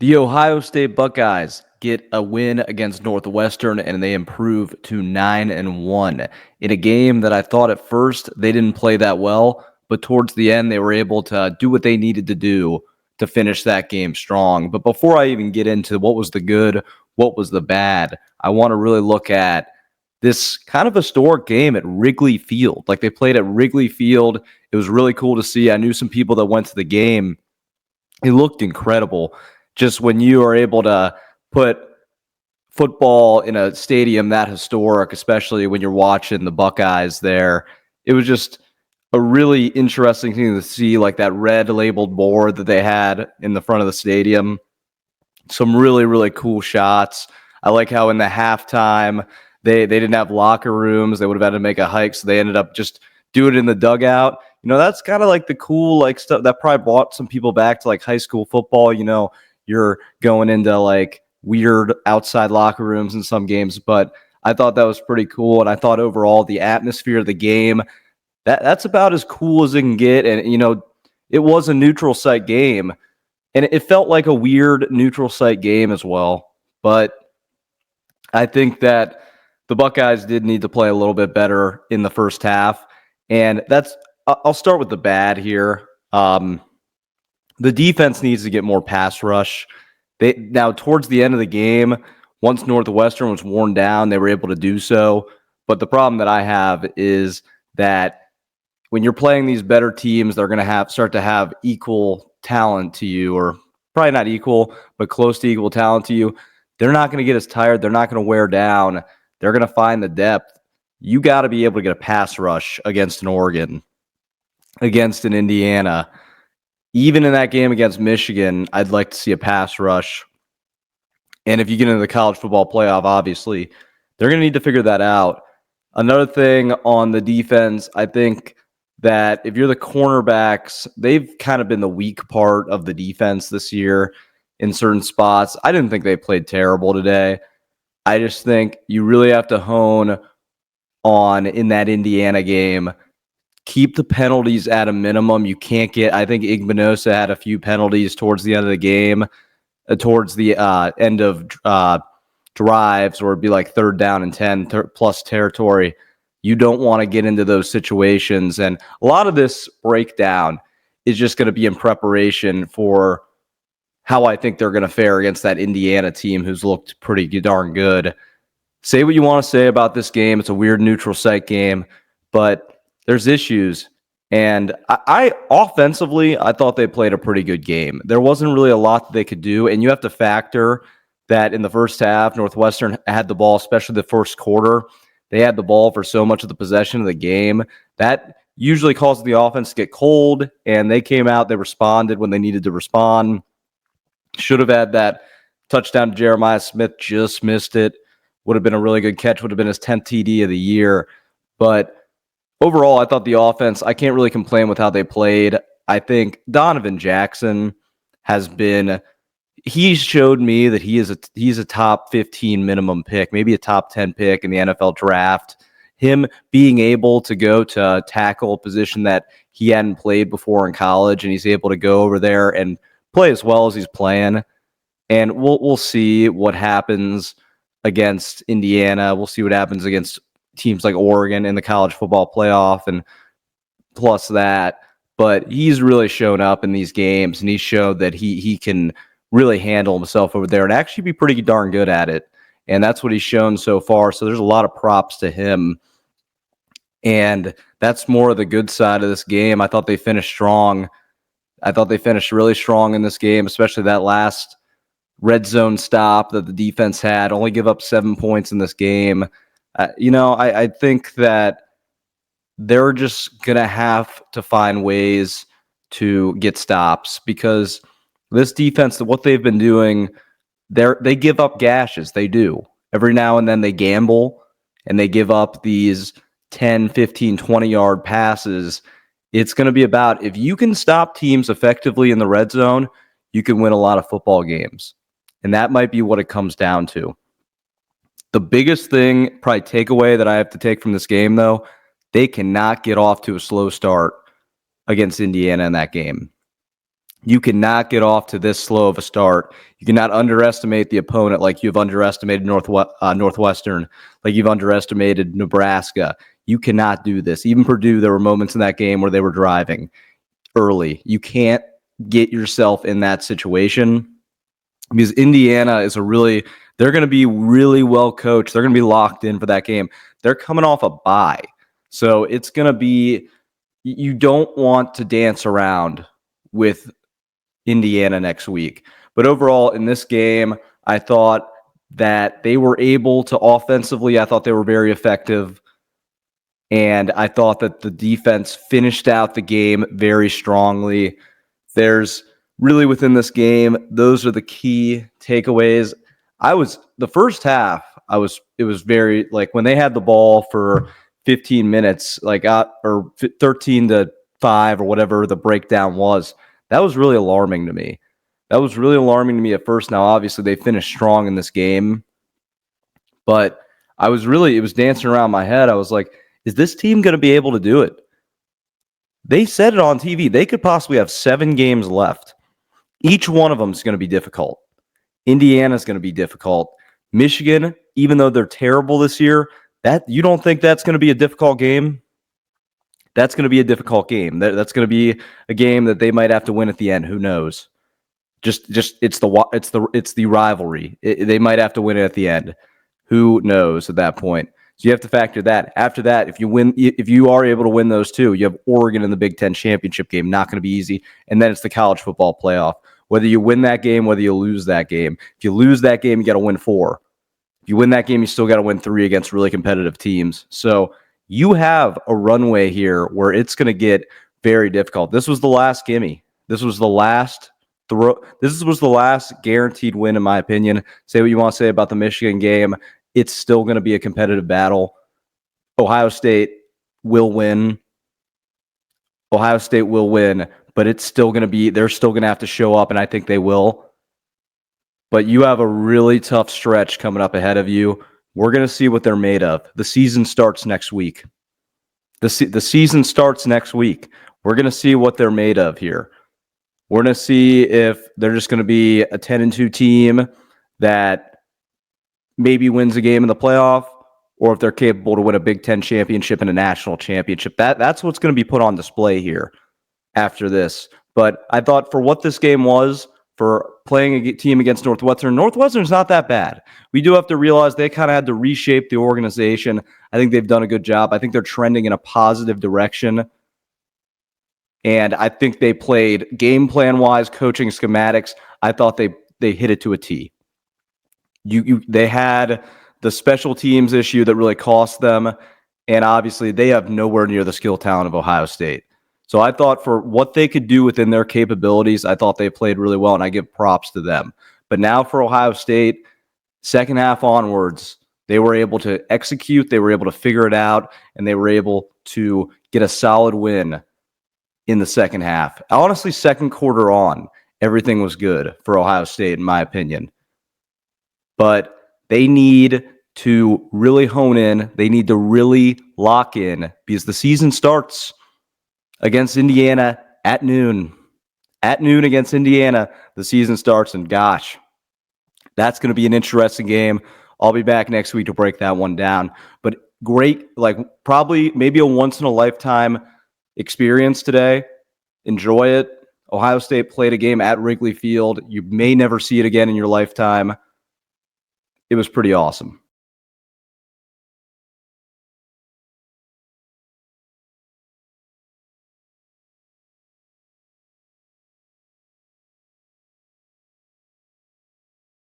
The Ohio State Buckeyes get a win against Northwestern and they improve to 9-1 in a game that I thought at first they didn't play that well, but towards the end they were able to do what they needed to do to finish that game strong. But before I even get into what was the good, what was the bad, I want to really look at this kind of historic game at Wrigley Field. Like they played at Wrigley Field. It was really cool to see. I knew some people that went to the game. It looked incredible. Just when you are able to put football in a stadium that historic, especially when you're watching the Buckeyes there, it was just a really interesting thing to see, like that red labeled board that they had in the front of the stadium. Some really, really cool shots. I like how in the halftime, they didn't have locker rooms. They would have had to make a hike, so they ended up just doing it in the dugout. That's kind of like the cool like stuff that probably brought some people back to like high school football. You're going into like weird outside locker rooms in some games, but I thought that was pretty cool. And I thought overall the atmosphere of the game, that's about as cool as it can get. And, it was a neutral site game and it felt like a weird neutral site game as well. But I think that the Buckeyes did need to play a little bit better in the first half. And I'll start with the bad here. The defense needs to get more pass rush. Now, towards the end of the game, once Northwestern was worn down, they were able to do so. But the problem that I have is that when you're playing these better teams, they're going to start to have equal talent to you, or probably not equal, but close to equal talent to you. They're not going to get as tired. They're not going to wear down. They're going to find the depth. You got to be able to get a pass rush against an Oregon, against an Indiana. Even in that game against Michigan, I'd like to see a pass rush. And if you get into the college football playoff, obviously, they're going to need to figure that out. Another thing on the defense, I think that if you're the cornerbacks, they've kind of been the weak part of the defense this year in certain spots. I didn't think they played terrible today. I just think you really have to hone on, in that Indiana game, keep the penalties at a minimum. You can't get, I think Igbinosa had a few penalties towards the end of the game, towards the end of drives, or it'd be like 3rd down and 10 plus territory. You don't want to get into those situations. And a lot of this breakdown is just going to be in preparation for how I think they're going to fare against that Indiana team who's looked pretty darn good. Say what you want to say about this game. It's a weird neutral site game, but there's issues. And I offensively, I thought they played a pretty good game. There wasn't really a lot that they could do. And you have to factor that in the first half, Northwestern had the ball, especially the first quarter. They had the ball for so much of the possession of the game. That usually causes the offense to get cold, and they came out, they responded when they needed to respond. Should have had that touchdown to Jeremiah Smith, just missed it. Would have been a really good catch, would have been his 10th TD of the year. But overall, I thought the offense, I can't really complain with how they played. I think Donovan Jackson he's showed me that he's a top 15 minimum pick, maybe a top 10 pick in the NFL draft. Him being able to go to tackle a position that he hadn't played before in college, and he's able to go over there and play as well as he's playing. And we'll see what happens against Indiana. We'll see what happens against teams like Oregon in the college football playoff, and plus that. But he's really shown up in these games, and he showed that he can really handle himself over there and actually be pretty darn good at it. And that's what he's shown so far. So there's a lot of props to him. And that's more of the good side of this game. I thought they finished strong. I thought they finished really strong in this game, especially that last red zone stop that the defense had. Only give up 7 points in this game. I think that they're just going to have to find ways to get stops, because this defense, what they've been doing, they give up gashes. They do. Every now and then they gamble and they give up these 10, 15, 20-yard passes. It's going to be about, if you can stop teams effectively in the red zone, you can win a lot of football games. And that might be what it comes down to. The biggest thing, probably takeaway that I have to take from this game, though, they cannot get off to a slow start against Indiana in that game. You cannot get off to this slow of a start. You cannot underestimate the opponent like you've underestimated Northwestern, like you've underestimated Nebraska. You cannot do this. Even Purdue, there were moments in that game where they were driving early. You can't get yourself in that situation because Indiana is they're going to be really well coached. They're going to be locked in for that game. They're coming off a bye. So it's going to be, you don't want to dance around with Indiana next week. But overall, in this game, I thought that they were able to offensively, I thought they were very effective. And I thought that the defense finished out the game very strongly. There's really within this game, those are the key takeaways. The first half, it was very like when they had the ball for 15 minutes, or 13-5 or whatever the breakdown was. That was really alarming to me. That was really alarming to me at first. Now, obviously, they finished strong in this game, but it was dancing around my head. I was like, is this team going to be able to do it? They said it on TV. They could possibly have 7 games left. Each one of them is going to be difficult. Indiana's going to be difficult. Michigan, even though they're terrible this year, you don't think that's going to be a difficult game? That's going to be a difficult game. That's going to be a game that they might have to win at the end. Who knows? Just it's the rivalry. They might have to win it at the end. Who knows at that point? So you have to factor that. After that, if you are able to win those two, you have Oregon in the Big Ten championship game. Not going to be easy. And then it's the college football playoff. Whether you win that game, whether you lose that game. If you lose that game, you got to win 4. If you win that game, you still got to win 3 against really competitive teams. So you have a runway here where it's going to get very difficult. This was the last gimme. This was the last throw. This was the last guaranteed win, in my opinion. Say what you want to say about the Michigan game. It's still going to be a competitive battle. Ohio State will win. But it's still going to be, they're still going to have to show up, and I think they will. But you have a really tough stretch coming up ahead of you. We're going to see what they're made of. The season starts next week. The season starts next week. We're going to see what they're made of here. We're going to see if they're just going to be a 10-2 team that maybe wins a game in the playoff, or if they're capable to win a Big Ten championship and a national championship. That's what's going to be put on display here after this. But I thought for what this game was, for playing a team against Northwestern's not that bad. We do have to realize they kind of had to reshape the organization. I think they've done a good job. I think they're trending in a positive direction. And I think they played game plan-wise, coaching schematics. I thought they hit it to a T. They had the special teams issue that really cost them. And obviously, they have nowhere near the skill talent of Ohio State. So I thought for what they could do within their capabilities, I thought they played really well, and I give props to them. But now for Ohio State, second half onwards, they were able to execute, they were able to figure it out, and they were able to get a solid win in the second half. Honestly, second quarter on, everything was good for Ohio State, in my opinion. But they need to really hone in. They need to really lock in because the season starts against Indiana at noon. At noon against Indiana, the season starts, and gosh, that's going to be an interesting game. I'll be back next week to break that one down. But great, probably maybe a once-in-a-lifetime experience today. Enjoy it. Ohio State played a game at Wrigley Field. You may never see it again in your lifetime. It was pretty awesome.